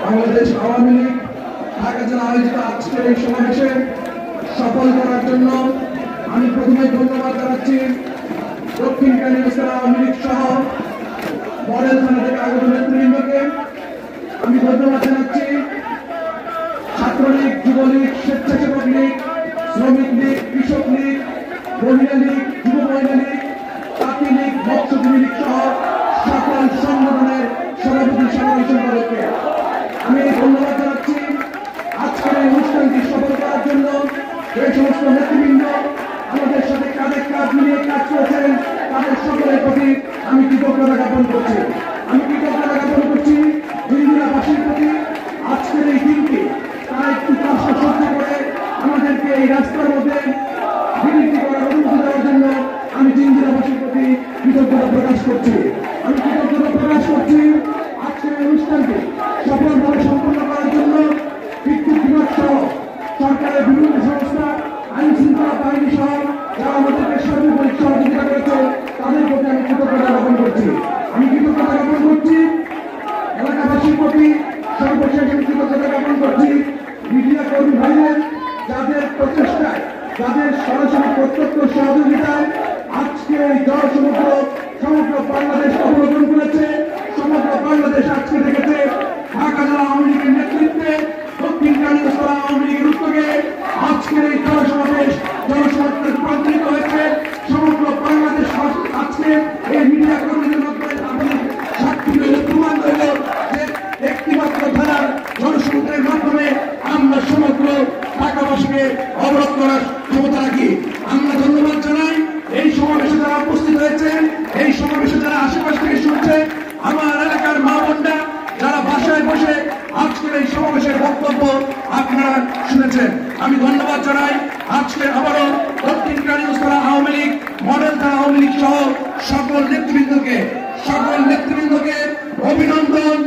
বাংলাদেশ আওয়ামী লীগ ঢাকা জেলা আয়োজিত আজকের এই সমাবেশে সফল করার জন্য আমি প্রথমে ধন্যবাদ জানাচ্ছি দক্ষিণকালী উপজেলা আওয়ামী লীগ সহ মডেল থানা থেকে আগত নেতৃবৃন্দকে। আমি ধন্যবাদ জানাচ্ছি ছাত্রলীগ, যুবলীগ, স্বেচ্ছাসেবক লীগ, শ্রমিক লীগ, কৃষক লীগ, মহিলা লীগ, যুব মহিলা লীগ, তাঁতি লীগ, মৎস্যজীবী লীগ সহ সকল সংগঠনের সভাপতি সম্পাদককে আমি ধন্যবাদ জানাচ্ছি। আজকের এই অনুষ্ঠানটি সফল করার জন্য এই সমস্ত নেতৃবৃন্দ আমাদের সাথে কাঁধে কাঁধ মিলিয়ে কাজ করেছেন, তাদের সকলের প্রতি আমি কৃতজ্ঞতা জ্ঞাপন করছি। আমি কৃতজ্ঞতা জ্ঞাপন করছি ইন্দিরাবাসীর প্রতি। আজকের এই দিনটি তারা একটু কষ্ট সহ্য করে আমাদেরকে এই রাস্তার মধ্যে বিনীতি করার অনুমতি দেওয়ার জন্য আমি ইন্দিরাবাসীর প্রতি কৃতজ্ঞতা প্রকাশ করছি। আমি কৃতজ্ঞতা প্রকাশ করছি আজকের এই অনুষ্ঠানটি সফলভাবে সম্পন্ন করার জন্য বিদ্যুৎ বিভাগ সহ সরকারের বিভিন্ন সংস্থা, আইন শৃঙ্খলা বাহিনী সহ যারা আমাদেরকে সর্বোপরি সহযোগিতা করেছে তাদের প্রতি আমি কৃতজ্ঞতা জ্ঞাপন করছি। আমি কৃতজ্ঞতা জ্ঞাপন করছি এলাকাবাসীর প্রতি। সর্বশেষ আমি কৃতজ্ঞতা জ্ঞাপন করছি মিডিয়া কর্মী ভাইদের, যাদের প্রচেষ্টায়, যাদের সরাসরি প্রত্যক্ষ সহযোগিতায় আজকে এই জনসমুদ্র সমগ্র বাংলাদেশ অবলোকন করেছে। সমগ্র বাংলাদেশ আজকে দেখেছে ঢাকা জেলা আওয়ামী লীগের নেতৃত্বে দক্ষিণকালী উপজেলা আওয়ামী লীগের উদ্যোগে আজকের এই জনসমাবেশ জনসমুদ্রে রূপান্তরিত হয়েছে। সমগ্র বাংলাদেশ আজকে এই মিডিয়া কর্মীদের মাধ্যমে আমাদের সাক্ষী প্রমাণ হইল যে একটিমাত্র ধারার জনসমুদ্রের মাধ্যমে আমরা সমগ্র ঢাকাবাসীকে অবরোধ করার ক্ষমতা রাখি। আমরা ধন্যবাদ জানাই এই সমাবেশে যারা উপস্থিত হয়েছেন, এই সমাবেশে যারা আশেপাশ থেকে শুনছে, আমার এলাকার মা বোনরা যারা বাসায় বসে আজকের এই সমাবেশের বক্তব্য আপনারা শুনেছেন, আমি ধন্যবাদ জানাই। আজকে আবারও দক্ষিণকালী উপজেলা আওয়ামী লীগ, মডেল থানা আওয়ামী লীগ সহ সকল নেতৃবৃন্দকে অভিনন্দন